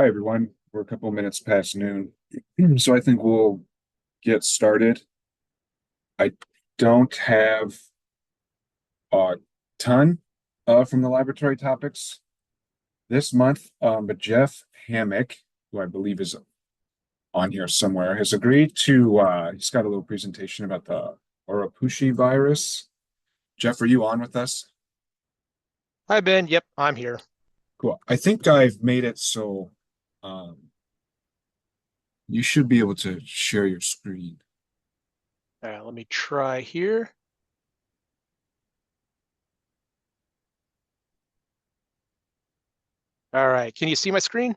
Hi, everyone. We're a couple of minutes past noon, so I think we'll get started. I don't have a ton from the laboratory topics this month, but Jeff Hammock, who I believe is on here somewhere, has agreed to, he's got a little presentation about the Oropouche virus. Jeff, are you on with us? Hi, Ben. Yep, I'm here. Cool. I think I've made it so um, you should be able to share your screen. Let me try here. All right. Can you see my screen?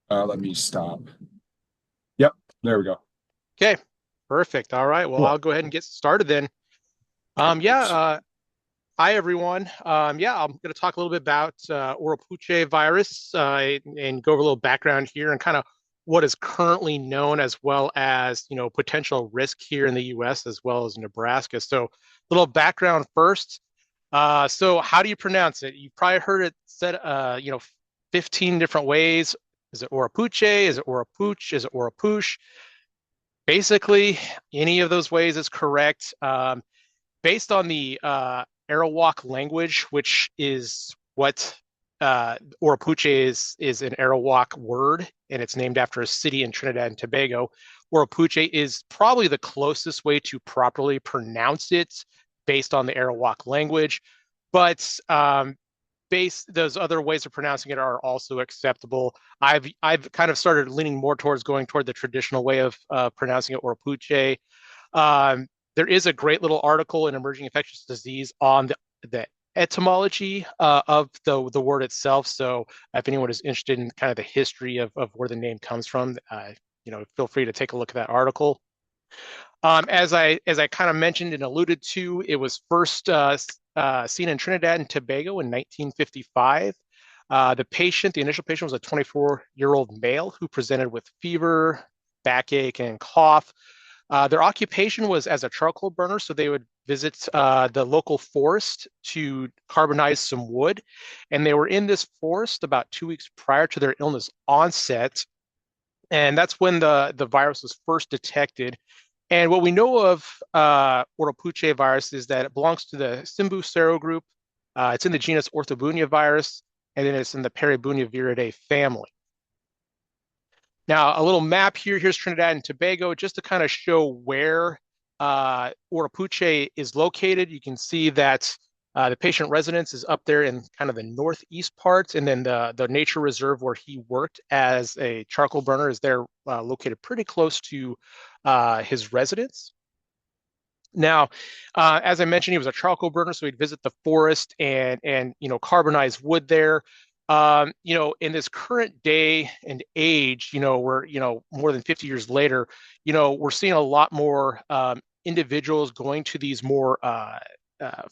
Let me stop. Yep, there we go. Okay, perfect. All right. Well, Cool. I'll go ahead and get started then. Yeah. Oops. Hi, everyone. Yeah, I'm going to talk a little bit about Oropouche virus and go over a little background here and kind of what is currently known as well as, potential risk here in the U.S. as well as Nebraska. So, a little background first. So how do you pronounce it? You've probably heard it said, 15 different ways. Is it Oropouche? Is it Oropouche? Is it Oropouche? Basically, any of those ways is correct. Based on the Arawak language, which is what Oropouche is an Arawak word, and it's named after a city in Trinidad and Tobago. Oropouche is probably the closest way to properly pronounce it based on the Arawak language. But those other ways of pronouncing it are also acceptable. I've kind of started leaning more towards going toward the traditional way of pronouncing it, Oropouche. There is a great little article in Emerging Infectious Disease on the etymology of the word itself. So if anyone is interested in kind of the history of where the name comes from, feel free to take a look at that article. As I kind of mentioned and alluded to, it was first seen in Trinidad and Tobago in 1955. The initial patient was a 24-year-old male who presented with fever, backache, and cough. Their occupation was as a charcoal burner, so they would visit the local forest to carbonize some wood. And they were in this forest about 2 weeks prior to their illness onset. And that's when the virus was first detected. And what we know of Oropouche virus is that it belongs to the Simbu serogroup. It's in the genus Orthobunia virus, and then it's in the Peribunia viridae family. Now, a little map here. Here's Trinidad and Tobago, just to kind of show where Oropouche is located. You can see that the patient residence is up there in kind of the northeast parts, and then the nature reserve where he worked as a charcoal burner is there, located pretty close to his residence. Now, as I mentioned, he was a charcoal burner, so he'd visit the forest and carbonize wood there. In this current day and age, we're more than 50 years later, we're seeing a lot more individuals going to these more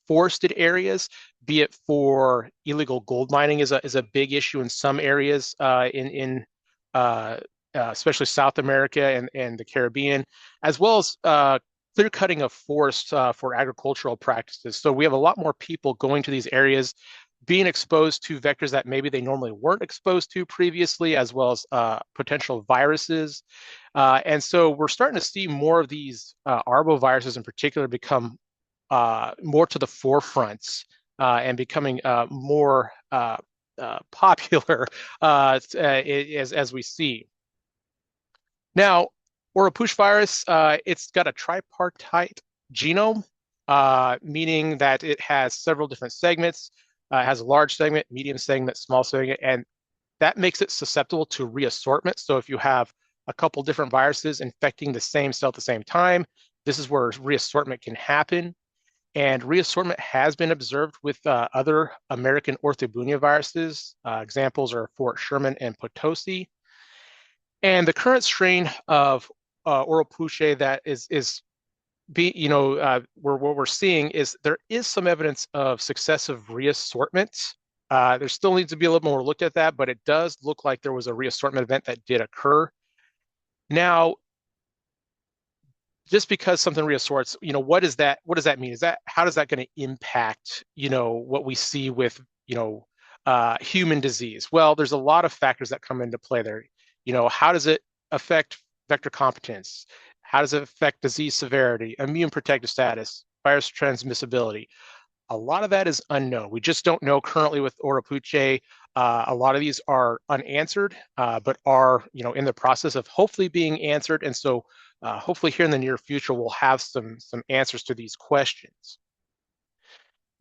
forested areas, be it for illegal gold mining is a big issue in some areas in especially South America and the Caribbean, as well as clear cutting of forests for agricultural practices. So we have a lot more people going to these areas, being exposed to vectors that maybe they normally weren't exposed to previously, as well as potential viruses. And so we're starting to see more of these arboviruses in particular become more to the forefront and becoming more popular as we see. Now, Oropouche virus, it's got a tripartite genome, meaning that it has several different segments. It has a large segment, medium segment, small segment, and that makes it susceptible to reassortment. So if you have a couple different viruses infecting the same cell at the same time, this is where reassortment can happen. And reassortment has been observed with other American orthobunia viruses. Examples are Fort Sherman and Potosi. And the current strain of Oropouche that what we're seeing is there is some evidence of successive reassortment. There still needs to be a little more looked at that, but it does look like there was a reassortment event that did occur. Now, just because something reassorts, what does that mean? How does that going to impact, what we see with, human disease? Well, there's a lot of factors that come into play there. How does it affect vector competence? How does it affect disease severity, immune protective status, virus transmissibility? A lot of that is unknown. We just don't know currently with Oropuche. A lot of these are unanswered, but are in the process of hopefully being answered. And so hopefully here in the near future, we'll have some answers to these questions.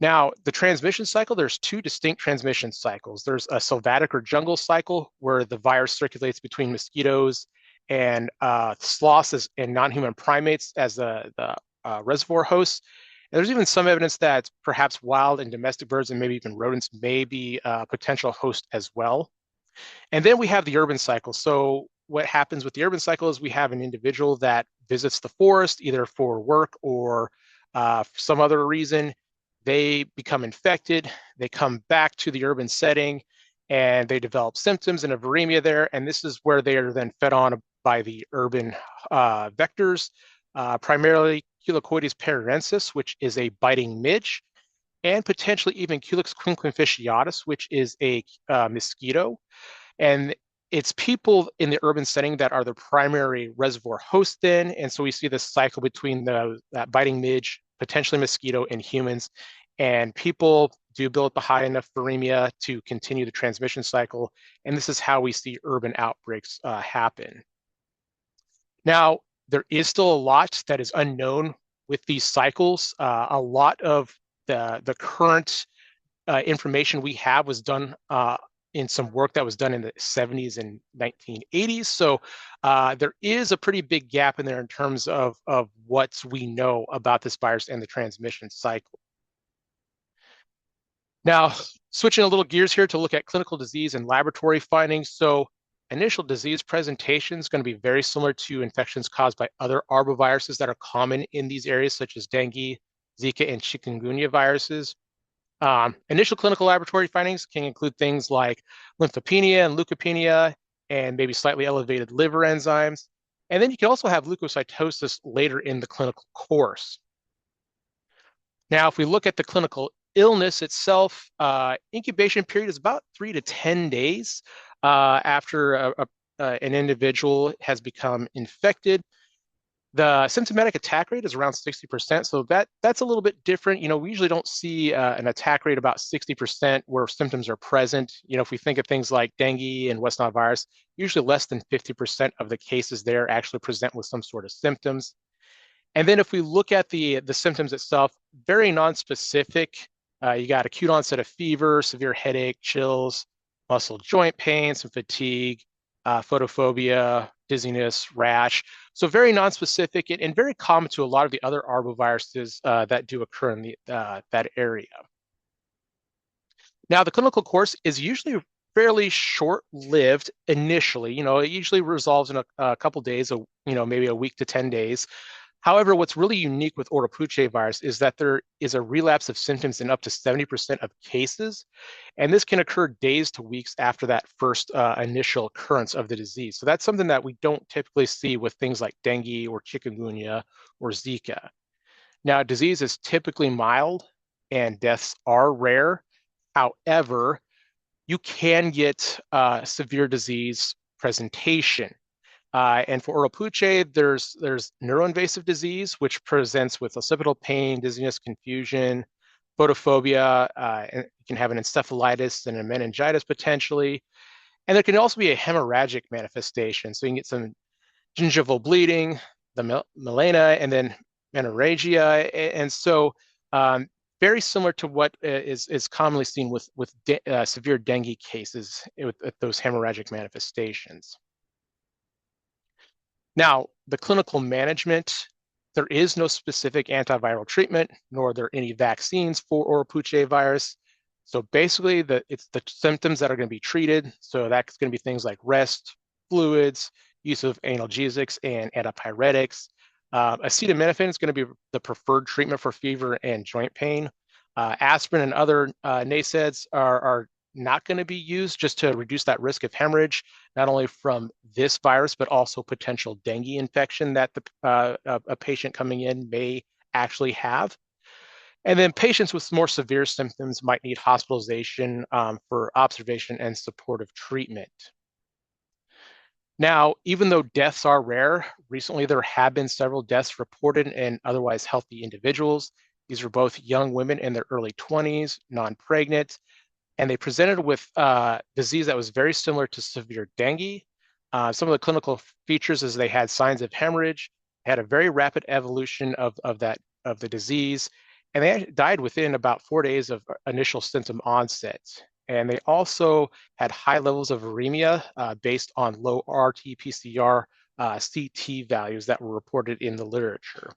Now, the transmission cycle, there's two distinct transmission cycles. There's a sylvatic or jungle cycle where the virus circulates between mosquitoes and sloths and non-human primates as the reservoir hosts. And there's even some evidence that perhaps wild and domestic birds and maybe even rodents may be a potential host as well. And then we have the urban cycle. So what happens with the urban cycle is we have an individual that visits the forest either for work or for some other reason. They become infected, they come back to the urban setting, and they develop symptoms and a viremia there. And this is where they are then fed on by the urban vectors, primarily Culicoides pararensis, which is a biting midge, and potentially even Culex quinquefasciatus, which is a mosquito. And it's people in the urban setting that are the primary reservoir host then. And so we see this cycle between that biting midge, potentially mosquito, and humans. And people do build up a high enough viremia to continue the transmission cycle. And this is how we see urban outbreaks happen. Now, there is still a lot that is unknown with these cycles. A lot of the current information we have was done in some work that was done in the 70s and 1980s. So there is a pretty big gap in there in terms of what we know about this virus and the transmission cycle. Now, switching a little gears here to look at clinical disease and laboratory findings. So initial disease presentation is going to be very similar to infections caused by other arboviruses that are common in these areas, such as dengue, Zika, and chikungunya viruses. Initial clinical laboratory findings can include things like lymphopenia and leukopenia and maybe slightly elevated liver enzymes. And then you can also have leukocytosis later in the clinical course. Now, if we look at the clinical illness itself, incubation period is about 3 to 10 days after an individual has become infected. The symptomatic attack rate is around 60%, so that's a little bit different. We usually don't see an attack rate about 60% where symptoms are present. If we think of things like dengue and West Nile virus, usually less than 50% of the cases there actually present with some sort of symptoms. And then if we look at the symptoms itself, very nonspecific. You got acute onset of fever, severe headache, chills, muscle joint pain, some fatigue, photophobia, dizziness, rash. So very nonspecific and very common to a lot of the other arboviruses that do occur in that area. Now, the clinical course is usually fairly short-lived initially. It usually resolves in a couple days, maybe a week to 10 days. However, what's really unique with Oropuche virus is that there is a relapse of symptoms in up to 70% of cases, and this can occur days to weeks after that first initial occurrence of the disease. So that's something that we don't typically see with things like dengue or chikungunya or Zika. Now, disease is typically mild and deaths are rare. However, you can get severe disease presentation. And for Oropuche, there's neuroinvasive disease, which presents with occipital pain, dizziness, confusion, photophobia. And you can have an encephalitis and a meningitis potentially. And there can also be a hemorrhagic manifestation. So you can get some gingival bleeding, the melena, and then menorrhagia. And so very similar to what is commonly seen with severe dengue cases with those hemorrhagic manifestations. Now, the clinical management, there is no specific antiviral treatment, nor are there any vaccines for Oropuche virus. So basically, it's the symptoms that are going to be treated. So that's going to be things like rest, fluids, use of analgesics and antipyretics. Acetaminophen is going to be the preferred treatment for fever and joint pain. Aspirin and other NSAIDs are not going to be used just to reduce that risk of hemorrhage, not only from this virus, but also potential dengue infection that a patient coming in may actually have. And then patients with more severe symptoms might need hospitalization for observation and supportive treatment. Now, even though deaths are rare, recently there have been several deaths reported in otherwise healthy individuals. These were both young women in their early 20s, non-pregnant, and they presented with disease that was very similar to severe dengue. Some of the clinical features is they had signs of hemorrhage, had a very rapid evolution of the disease, and they died within about 4 days of initial symptom onset. And they also had high levels of viremia based on low RT-PCR CT values that were reported in the literature.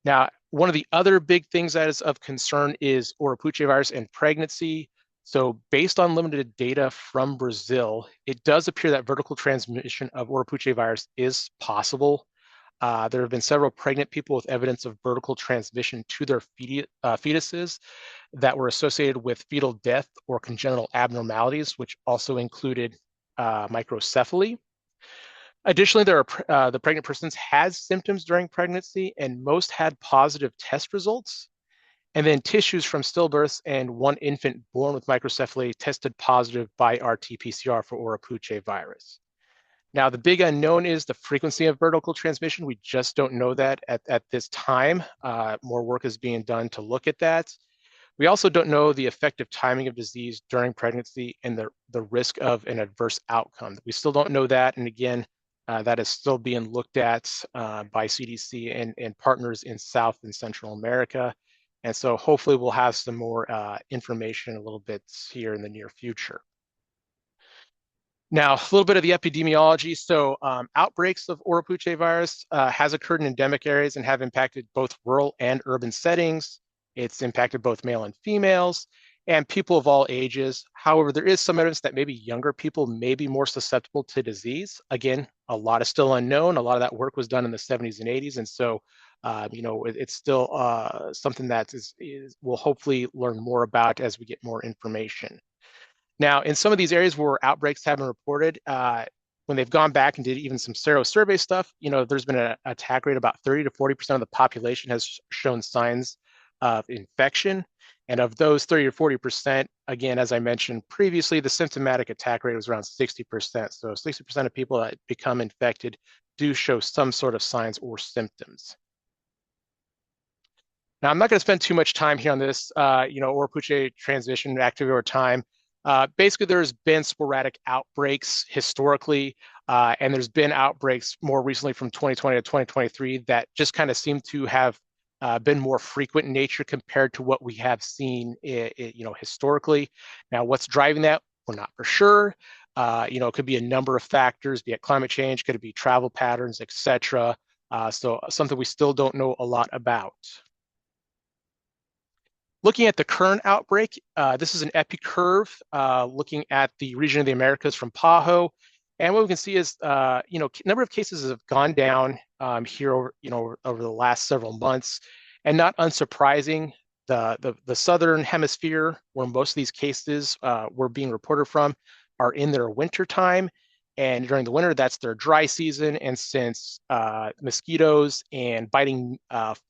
Now, one of the other big things that is of concern is Oropouche virus and pregnancy. So based on limited data from Brazil, it does appear that vertical transmission of Oropouche virus is possible. There have been several pregnant people with evidence of vertical transmission to their fetuses that were associated with fetal death or congenital abnormalities, which also included microcephaly. Additionally, the pregnant persons had symptoms during pregnancy, and most had positive test results. And then tissues from stillbirths and one infant born with microcephaly tested positive by RT-PCR for Oropouche virus. Now, the big unknown is the frequency of vertical transmission. We just don't know that at this time. More work is being done to look at that. We also don't know the effective timing of disease during pregnancy and the risk of an adverse outcome. We still don't know that. And again, that is still being looked at by CDC and partners in South and Central America. And so hopefully we'll have some more information a little bit here in the near future. Now, a little bit of the epidemiology. So outbreaks of Oropouche virus has occurred in endemic areas and have impacted both rural and urban settings. It's impacted both male and females and people of all ages. However, there is some evidence that maybe younger people may be more susceptible to disease. Again, a lot is still unknown. A lot of that work was done in the 70s and 80s. And so, it's still something that we'll hopefully learn more about as we get more information. Now, in some of these areas where outbreaks have been reported, when they've gone back and did even some sero-survey stuff, there's been an attack rate about 30 to 40% of the population has shown signs of infection. And of those 30 to 40%, again, as I mentioned previously, the symptomatic attack rate was around 60%. So 60% of people that become infected do show some sort of signs or symptoms. Now, I'm not going to spend too much time here on this, Oropouche transmission activity over time. Basically, there's been sporadic outbreaks historically, and there's been outbreaks more recently from 2020 to 2023 that just kind of seem to have been more frequent in nature compared to what we have seen, historically. Now, what's driving that? We're not for sure. It could be a number of factors, be it climate change, could it be travel patterns, etc. So something we still don't know a lot about. Looking at the current outbreak, this is an epi curve looking at the region of the Americas from PAHO. And what we can see is, number of cases have gone down here over the last several months. And not unsurprising, the southern hemisphere, where most of these cases were being reported from, are in their winter time. And during the winter, that's their dry season. And since mosquitoes and biting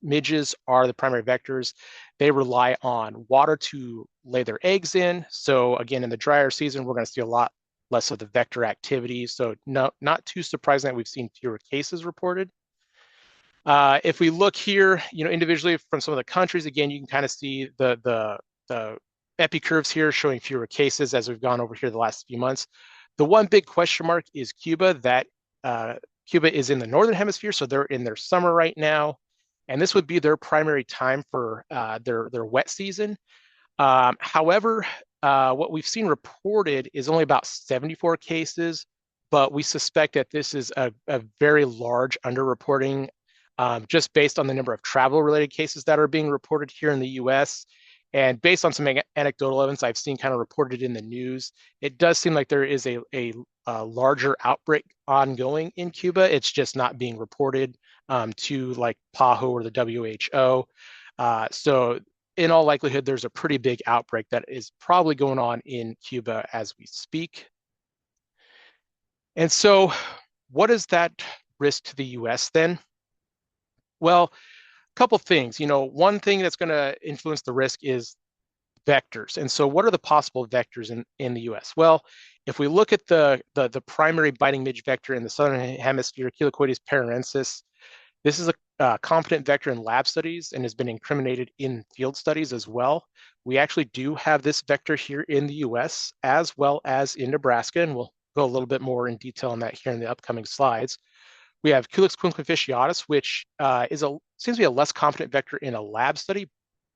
midges are the primary vectors, they rely on water to lay their eggs in. So again, in the drier season, we're going to see a lot less of the vector activity. So not too surprising that we've seen fewer cases reported. If we look here, individually from some of the countries, again, you can kind of see the epi curves here showing fewer cases as we've gone over here the last few months. The one big question mark is Cuba. That Cuba is in the northern hemisphere, so they're in their summer right now, and this would be their primary time for their wet season. However, what we've seen reported is only about 74 cases, but we suspect that this is a very large underreporting, just based on the number of travel-related cases that are being reported here in the U.S. And based on some anecdotal evidence I've seen kind of reported in the news, it does seem like there is a larger outbreak ongoing in Cuba. It's just not being reported to like PAHO or the WHO. So in all likelihood, there's a pretty big outbreak that is probably going on in Cuba as we speak. And so what is that risk to the US then? Well, couple things. One thing that's going to influence the risk is vectors. And so what are the possible vectors in the US? Well, if we look at the primary biting midge vector in the southern hemisphere, Chilocoides paraensis, this is a competent vector in lab studies and has been incriminated in field studies as well. We actually do have this vector here in the US as well as in Nebraska, and we'll go a little bit more in detail on that here in the upcoming slides. We have Culex quinquefisciatus, which seems to be a less competent vector in a lab study,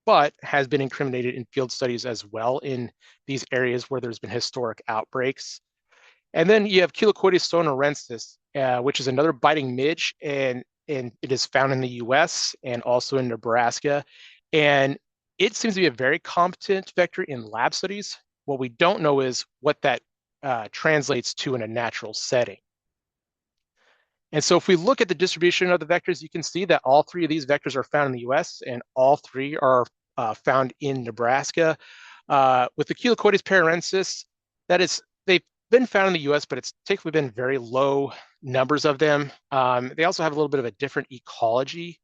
but has been incriminated in field studies as well in these areas where there's been historic outbreaks. And then you have Chilocoides sonorensis, which is another biting midge, and it is found in the US and also in Nebraska. And it seems to be a very competent vector in lab studies. What we don't know is what that translates to in a natural setting. And so if we look at the distribution of the vectors, you can see that all three of these vectors are found in the US and all three are found in Nebraska. With the Chilocoides paraensis, they've been found in the US, but it's typically been very low numbers of them. They also have a little bit of a different ecology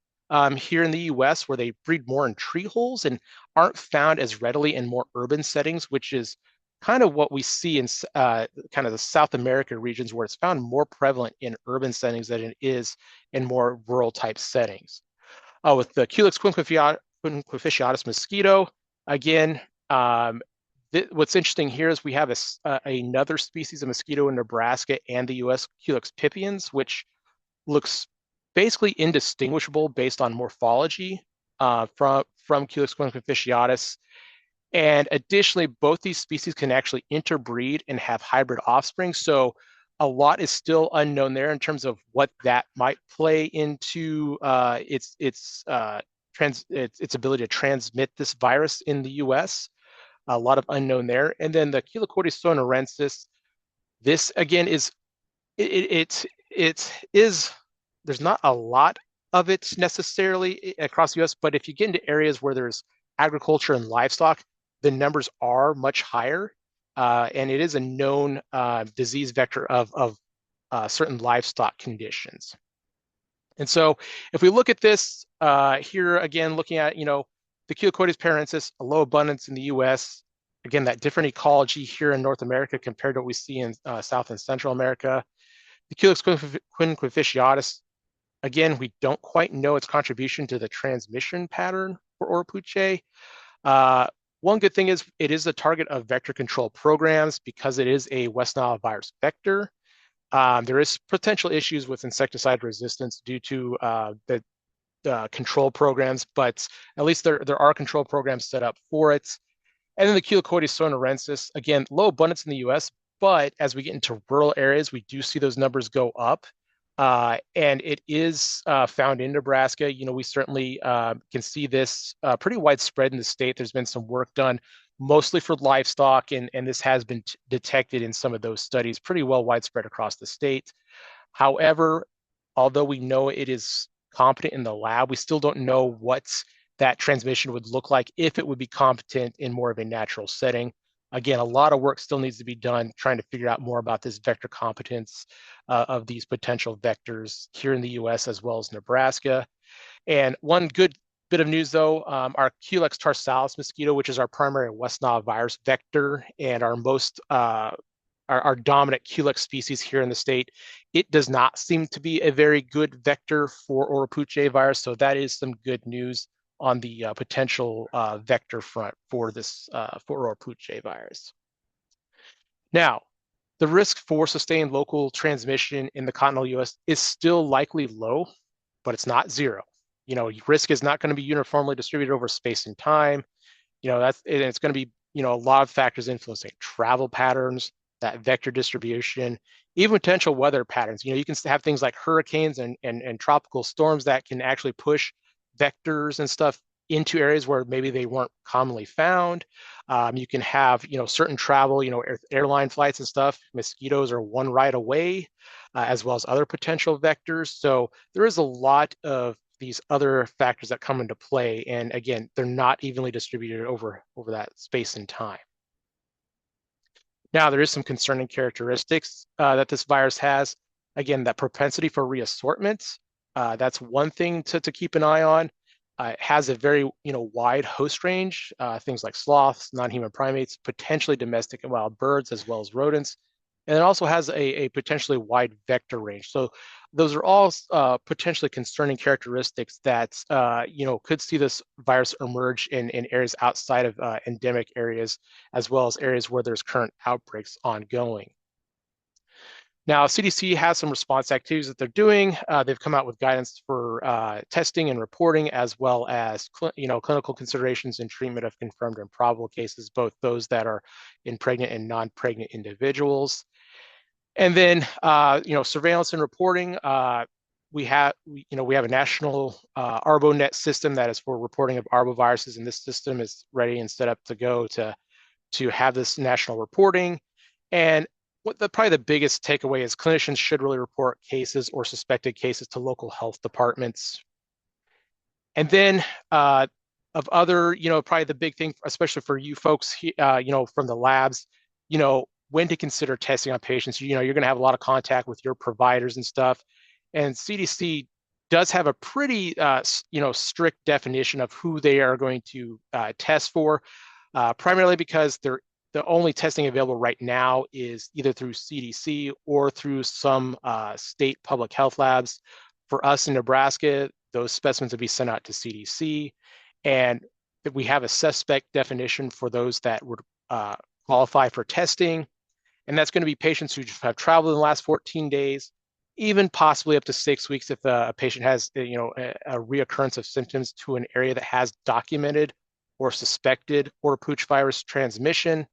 here in the US, where they breed more in tree holes and aren't found as readily in more urban settings, which is kind of what we see in kind of the South America regions, where it's found more prevalent in urban settings than it is in more rural type settings. With the Culex quinquefisciatus mosquito, again, what's interesting here is we have another species of mosquito in Nebraska and the US, Culex pipiens, which looks basically indistinguishable based on morphology from Culex quinquefisciatus. And additionally, both these species can actually interbreed and have hybrid offspring. So a lot is still unknown there in terms of what that might play into its ability to transmit this virus in the US. A lot of unknown there. And then the Chilocoides sonorensis, this again is there's not a lot of it necessarily across the US, but if you get into areas where there's agriculture and livestock, the numbers are much higher, and it is a known disease vector of certain livestock conditions. And so if we look at this here again, looking at, the Chilocoides paraensis, a low abundance in the US, again, that different ecology here in North America compared to what we see in South and Central America. The Culex quinquefisciatus, again, we don't quite know its contribution to the transmission pattern for Oropouche. One good thing is it is a target of vector control programs because it is a West Nile virus vector. There is potential issues with insecticide resistance due to the control programs, but at least there are control programs set up for it. And then the Chilocoides sonorensis, again, low abundance in the US, but as we get into rural areas, we do see those numbers go up. And it is found in Nebraska. We certainly can see this pretty widespread in the state. There's been some work done mostly for livestock, and this has been detected in some of those studies pretty well widespread across the state. However, although we know it is competent in the lab, we still don't know what that transmission would look like if it would be competent in more of a natural setting. Again, a lot of work still needs to be done trying to figure out more about this vector competence of these potential vectors here in the US as well as Nebraska. And one good bit of news though, our Culex tarsalis mosquito, which is our primary West Nile virus vector and our most our dominant Culex species here in the state, it does not seem to be a very good vector for Oropouche virus. So that is some good news on the potential vector front for this for Oropouche virus. Now, the risk for sustained local transmission in the continental US is still likely low, but it's not zero. Risk is not going to be uniformly distributed over space and time. It's going to be, a lot of factors influencing travel patterns, that vector distribution, even potential weather patterns. You can have things like hurricanes and tropical storms that can actually push vectors and stuff into areas where maybe they weren't commonly found. You can have, certain travel, airline flights and stuff. Mosquitoes are one right away, as well as other potential vectors. So there is a lot of these other factors that come into play. And again, they're not evenly distributed over that space and time. Now, there is some concerning characteristics that this virus has. Again, that propensity for reassortment, that's one thing to keep an eye on. It has a very wide host range, things like sloths, non-human primates, potentially domestic and wild birds, as well as rodents. And it also has a potentially wide vector range. So those are all potentially concerning characteristics that could see this virus emerge in areas outside of endemic areas, as well as areas where there's current outbreaks ongoing. Now, CDC has some response activities that they're doing. They've come out with guidance for testing and reporting, as well as clinical considerations and treatment of confirmed and probable cases, both those that are in pregnant and non-pregnant individuals. And then, surveillance and reporting. We have a national ArboNet system that is for reporting of arboviruses, and this system is ready and set up to go to have this national reporting. And probably the biggest takeaway is clinicians should really report cases or suspected cases to local health departments. And then of other, probably the big thing, especially for you folks, from the labs, when to consider testing on patients. You're going to have a lot of contact with your providers and stuff. And CDC does have a pretty, strict definition of who they are going to test for, primarily because the only testing available right now is either through CDC or through some state public health labs. For us in Nebraska, those specimens would be sent out to CDC. And we have a suspect definition for those that would qualify for testing. And that's going to be patients who have traveled in the last 14 days, even possibly up to 6 weeks if a patient has a reoccurrence of symptoms to an area that has documented or suspected Oropouche virus transmission.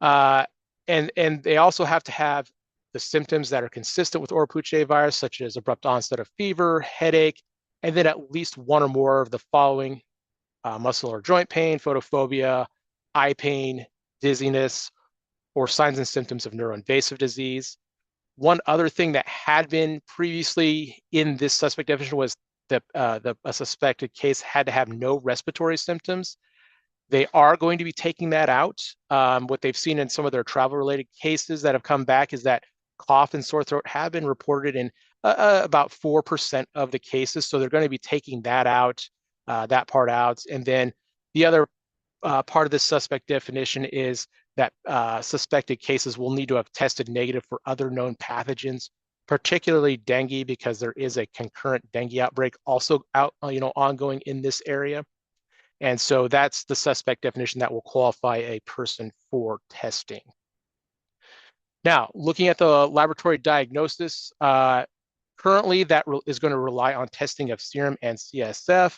And they also have to have the symptoms that are consistent with Oropouche virus, such as abrupt onset of fever, headache, and then at least one or more of the following: muscle or joint pain, photophobia, eye pain, dizziness, or signs and symptoms of neuroinvasive disease. One other thing that had been previously in this suspect definition was that a suspected case had to have no respiratory symptoms. They are going to be taking that out. What they've seen in some of their travel-related cases that have come back is that cough and sore throat have been reported in about 4% of the cases. So they're going to be taking that out, that part out. And then the other part of this suspect definition is that suspected cases will need to have tested negative for other known pathogens, particularly dengue, because there is a concurrent dengue outbreak also ongoing in this area. And so that's the suspect definition that will qualify a person for testing. Now, looking at the laboratory diagnosis, currently that is going to rely on testing of serum and CSF.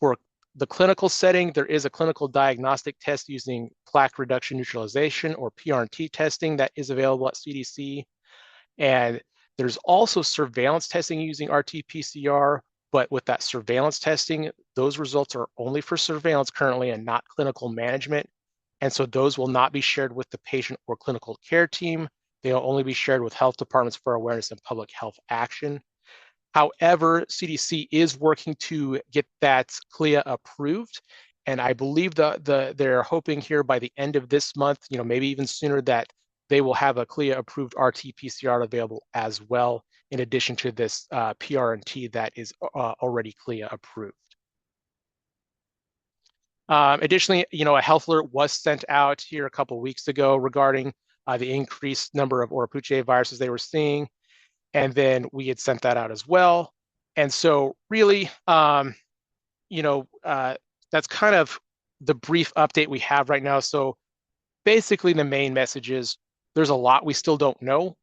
For the clinical setting, there is a clinical diagnostic test using plaque reduction neutralization, or PRNT testing, that is available at CDC. And there's also surveillance testing using RT-PCR, but with that surveillance testing, those results are only for surveillance currently and not clinical management. And so those will not be shared with the patient or clinical care team. They'll only be shared with health departments for awareness and public health action. However, CDC is working to get that CLIA approved. And I believe they're hoping here by the end of this month, maybe even sooner, that they will have a CLIA approved RT-PCR available as well, in addition to this PRNT that is already CLIA approved. Additionally, a health alert was sent out here a couple of weeks ago regarding the increased number of Oropouche viruses they were seeing. And then we had sent that out as well. And so really, that's kind of the brief update we have right now. So basically the main message is there's a lot we still don't know,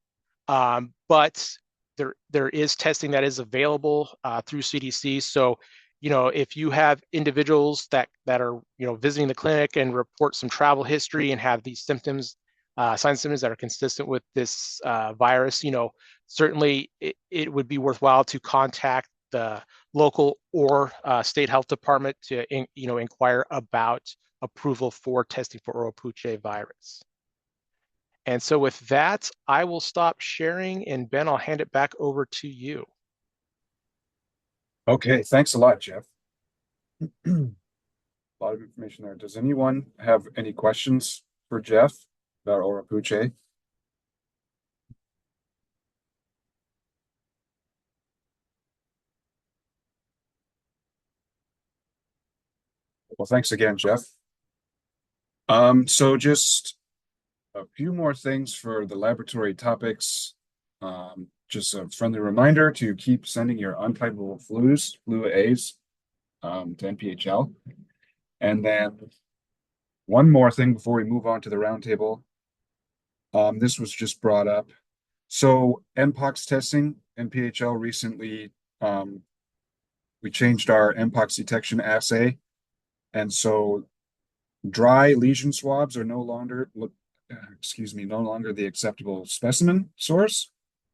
but there is testing that is available through CDC. So, if you have individuals that are, visiting the clinic and report some travel history and have these symptoms, signs and symptoms that are consistent with this virus, certainly it would be worthwhile to contact the local or state health department to, inquire about approval for testing for Oropouche virus. And so with that, I will stop sharing, and Ben, I'll hand it back over to you. Okay, thanks a lot, Jeff. A lot of information there. Does anyone have any questions for Jeff about Oropouche? Well, thanks again, Jeff. So just a few more things for the laboratory topics. Just a friendly reminder to keep sending your untypable flu A's, to NPHL. And then one more thing before we move on to the roundtable. This was just brought up. So Mpox testing, NPHL recently, we changed our Mpox detection assay. And so dry lesion swabs are no longer the acceptable specimen source.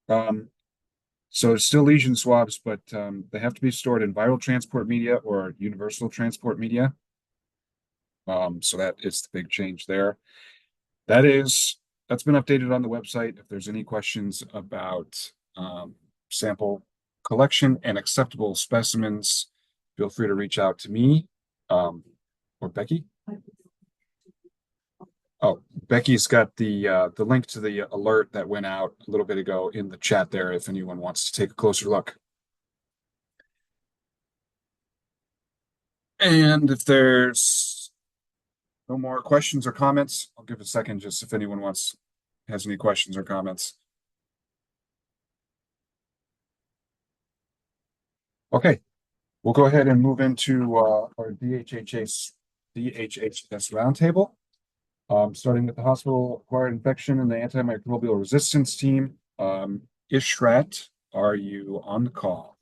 So it's still lesion swabs, but they have to be stored in viral transport media or universal transport media. So that is the big change there. That's been updated on the website. If there's any questions about sample collection and acceptable specimens, feel free to reach out to me or Becky. Oh, Becky's got the link to the alert that went out a little bit ago in the chat there if anyone wants to take a closer look. And if there's no more questions or comments, I'll give a second just if anyone has any questions or comments. Okay, we'll go ahead and move into our DHHS roundtable. Starting with the hospital-acquired infection and the antimicrobial resistance team. Ishrat, are you on the call?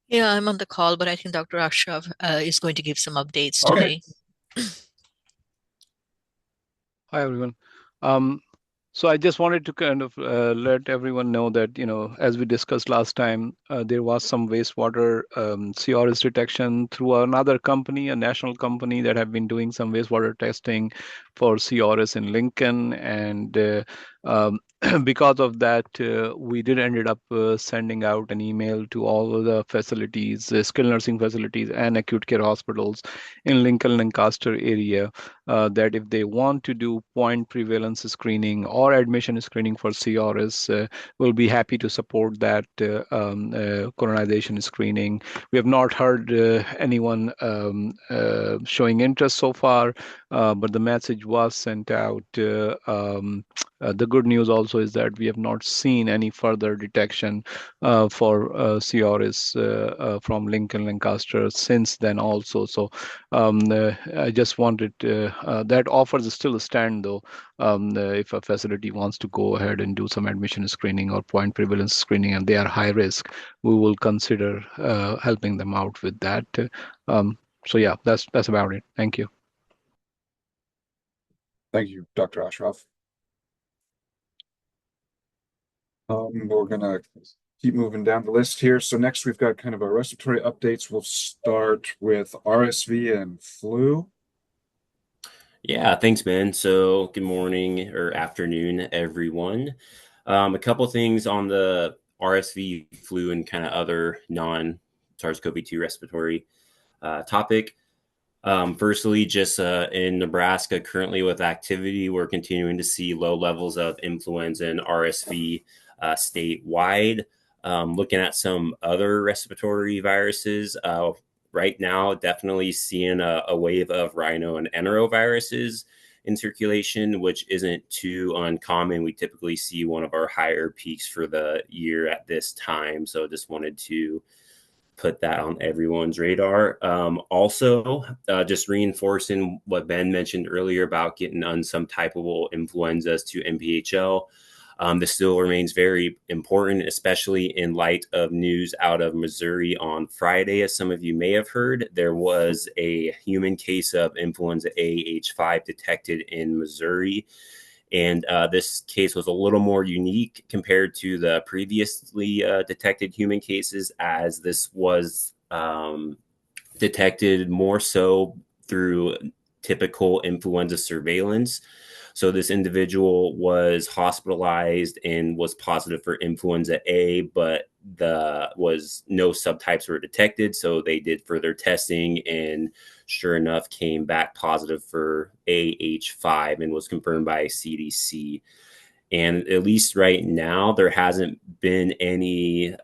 Yeah, I'm on the call, but I think Dr. Ashraf is going to give some updates Okay. today. Hi, everyone. So I just wanted to kind of let everyone know that, as we discussed last time, there was some wastewater CRS detection through another company, a national company that have been doing some wastewater testing for CRS in Lincoln. And because of that, we did ended up sending out an email to all of the facilities, skilled nursing facilities and acute care hospitals in Lincoln, Lancaster area, that if they want to do point prevalence screening or admission screening for CRS, we'll be happy to support that coronization screening. We have not heard anyone showing interest so far, but the message was sent out. The good news also is that we have not seen any further detection for CRS from Lincoln, Lancaster since then also. So I just wanted that offers still a stand though. If a facility wants to go ahead and do some admission screening or point prevalence screening and they are high risk, we will consider helping them out with that. So yeah, that's about it. Thank you. Thank you, Dr. Ashraf. We're gonna keep moving down the list here. So next we've got kind of our respiratory updates. We'll start with RSV and flu. Yeah, thanks, Ben. So good morning or afternoon, everyone. A couple things on the RSV, flu, and kind of other non-SARS-CoV-2 respiratory topic. Firstly, just in Nebraska, currently with activity, we're continuing to see low levels of influenza and RSV statewide. Looking at some other respiratory viruses, right now, definitely seeing a wave of rhino and enteroviruses in circulation, which isn't too uncommon. We typically see one of our higher peaks for the year at this time. So just wanted to put that on everyone's radar. Also, just reinforcing what Ben mentioned earlier about getting unsubtypable influenzas to NPHL. This still remains very important, especially in light of news out of Missouri on Friday. As some of you may have heard, there was a human case of influenza A H5 detected in Missouri. And this case was a little more unique compared to the previously detected human cases, as this was detected more so through typical influenza surveillance. So this individual was hospitalized and was positive for influenza A, but no subtypes were detected. So they did further testing and sure enough came back positive for AH5 and was confirmed by CDC. And at least right now, there hasn't been any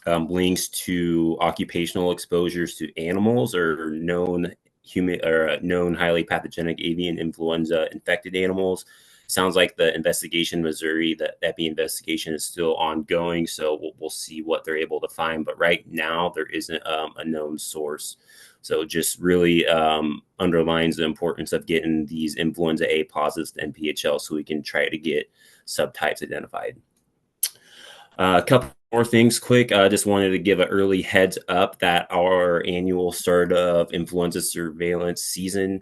links to occupational exposures to animals or known human or known highly pathogenic avian influenza infected animals. Sounds like the investigation in Missouri, the epi investigation, is still ongoing, so we'll see what they're able to find. But right now, there isn't a known source. So just really underlines the importance of getting these influenza A positives to NPHL so we can try to get subtypes identified. A couple more things quick. I just wanted to give an early heads up that our annual start of influenza surveillance season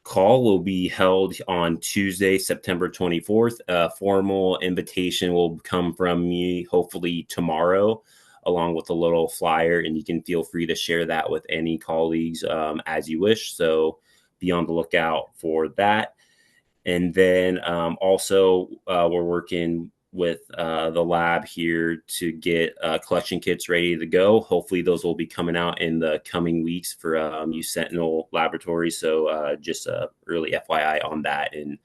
call will be held on Tuesday, September 24th. A formal invitation will come from me hopefully tomorrow, along with a little flyer, and you can feel free to share that with any colleagues as you wish. So be on the lookout for that. And then also we're working with the lab here to get collection kits ready to go. Hopefully those will be coming out in the coming weeks for you Sentinel Laboratories. So just early FYI on that, and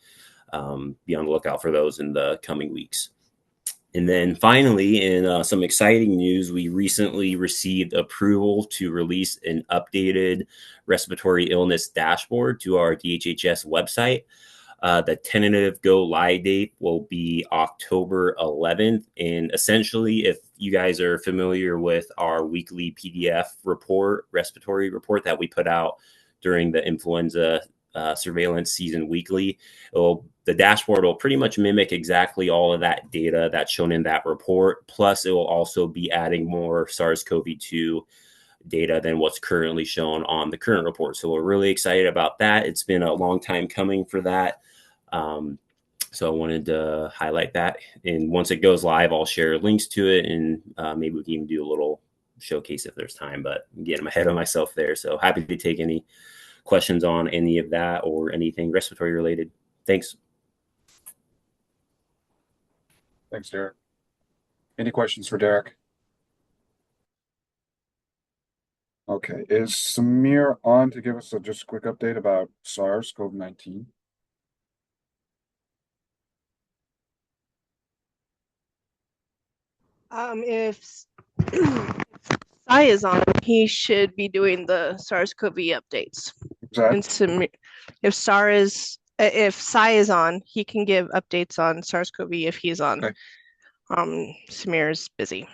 be on the lookout for those in the coming weeks. And then finally, in some exciting news, we recently received approval to release an updated respiratory illness dashboard to our DHHS website. The tentative go live date will be October 11th. And essentially, if you guys are familiar with our weekly PDF report, respiratory report that we put out during the influenza surveillance season weekly, the dashboard will pretty much mimic exactly all of that data that's shown in that report. Plus, it will also be adding more SARS-CoV-2 data than what's currently shown on the current report. So we're really excited about that. It's been a long time coming for that. So I wanted to highlight that. And once it goes live, I'll share links to it, and maybe we can even do a little showcase if there's time, but I'm getting ahead of myself there. So happy to take any questions on any of that or anything respiratory related. Thanks. Thanks, Derek. Any questions for Derek? Okay, is Samir on to give us just a quick update about SARS-CoV-19? If Sai is on, he should be doing the SARS-CoV updates. And if Sai is on, he can give updates on SARS-CoV if he's on. Okay. Samir's busy.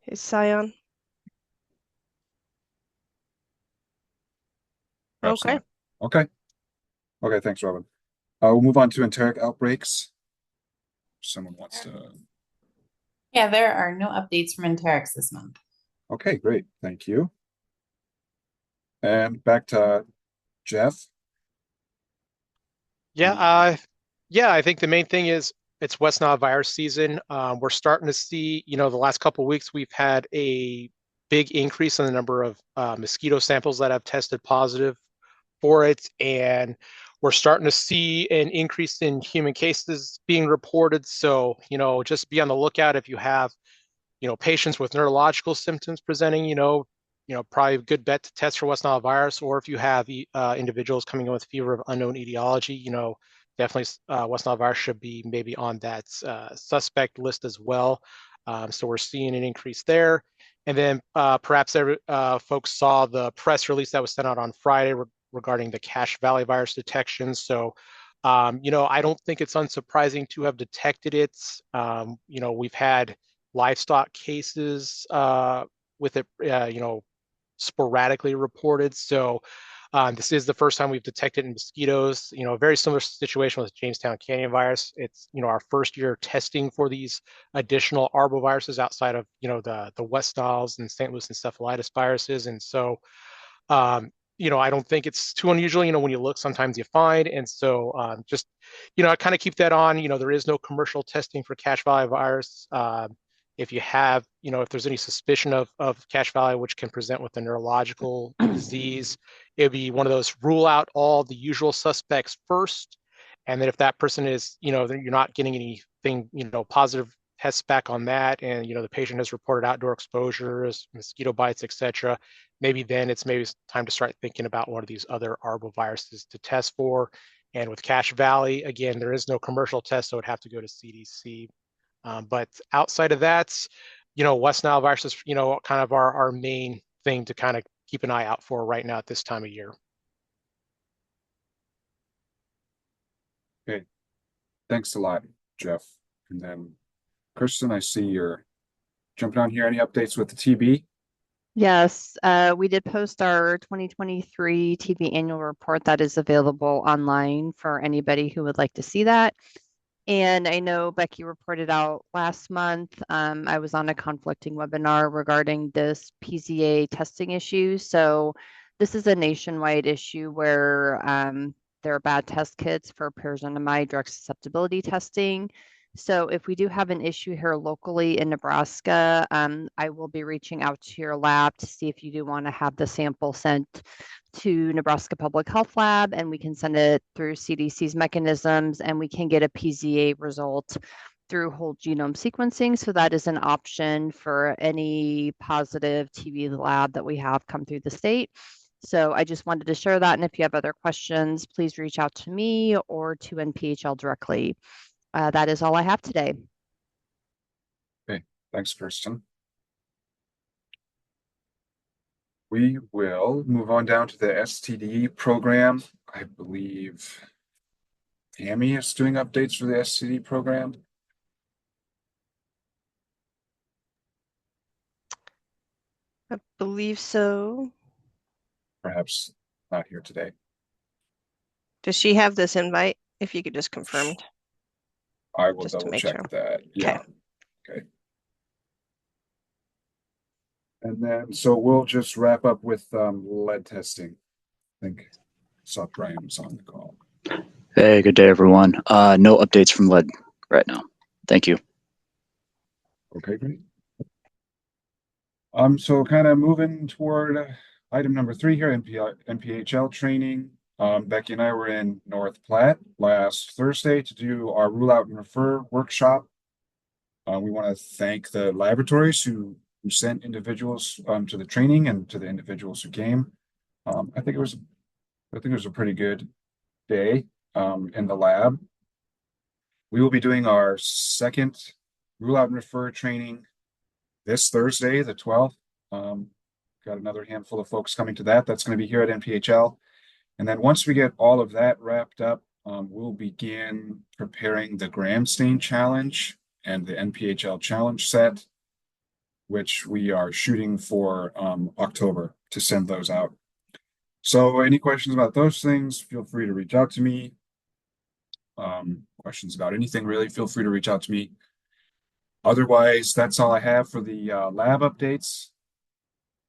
Is Sai on? Perhaps Okay. not. Okay. Okay, thanks, Robin. We'll move on to enteric outbreaks. Someone wants to. Yeah, there are no updates from enterics this month. Okay, great. Thank you. And back to Jeff. Yeah, I think the main thing is it's West Nile virus season. We're starting to see, the last couple of weeks we've had a big increase in the number of mosquito samples that have tested positive for it, and we're starting to see an increase in human cases being reported. So, just be on the lookout if you have, patients with neurological symptoms presenting, probably a good bet to test for West Nile virus, or if you have individuals coming in with fever of unknown etiology, definitely West Nile virus should be maybe on that suspect list as well. So we're seeing an increase there. And then perhaps folks saw the press release that was sent out on Friday regarding the Cache Valley virus detection. So, I don't think it's unsurprising to have detected it. We've had livestock cases with it, sporadically reported. So this is the first time we've detected in mosquitoes. Very similar situation with Jamestown Canyon virus. It's our first year testing for these additional arboviruses outside of the West Niles and St. Louis encephalitis viruses. And so I don't think it's too unusual. When you look, sometimes you find. And so just kind of keep that on. There is no commercial testing for Cache Valley virus. If you have, if there's any suspicion of Cache Valley, which can present with a neurological disease, it would be one of those rule out all the usual suspects first. And then if that person is, you're not getting anything, positive tests back on that, and, the patient has reported outdoor exposures, mosquito bites, etc., maybe then it's time to start thinking about one of these other arboviruses to test for. And with Cache Valley, again, there is no commercial test, so it would have to go to CDC. But outside of that, West Nile virus is, kind of our main thing to kind of keep an eye out for right now at this time of year. Okay, thanks a lot, Jeff. And then Kristen, I see you're jumping on here. Any updates with the TB? Yes, we did post our 2023 TV annual report that is available online for anybody who would like to see that. And I know Becky reported out last month. I was on a conflicting webinar regarding this PZA testing issue. So this is a nationwide issue where there are bad test kits for pyrazinamide drug susceptibility testing. So if we do have an issue here locally in Nebraska, I will be reaching out to your lab to see if you do want to have the sample sent to Nebraska Public Health Lab, and we can send it through CDC's mechanisms, and we can get a PZA result through whole genome sequencing. So that is an option for any positive TB lab that we have come through the state. So I just wanted to share that. And if you have other questions, please reach out to me or to NPHL directly. That is all I have today. Okay, thanks, Kristen. We will move on down to the STD program. I believe Tammy is doing updates for the STD program. I believe so. Perhaps not here today. Does she have this invite? If you could just confirm. I will Just to double make check sure. that. Yeah. Okay. And then, so we'll just wrap up with lead testing. I think saw Brian was on the call. Hey, good day, everyone. No updates from lead right now. Thank you. Okay, great. So kind of moving toward item number 3 here, NPHL training. Becky and I were in North Platte last Thursday to do our rule out and refer workshop. We want to thank the laboratories who sent individuals to the training and to the individuals who came. I think it was a pretty good day in the lab. We will be doing our second rule out and refer training this Thursday, the 12th. Got another handful of folks coming to that. That's going to be here at NPHL. And then once we get all of that wrapped up, we'll begin preparing the Gram Stain Challenge and the NPHL Challenge set, which we are shooting for October to send those out. So any questions about those things, feel free to reach out to me. Questions about anything, really, feel free to reach out to me. Otherwise, that's all I have for the lab updates.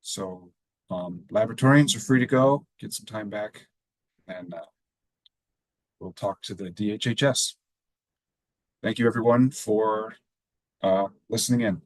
So laboratorians are free to go, get some time back, and we'll talk to the DHHS. Thank you, everyone, for listening in.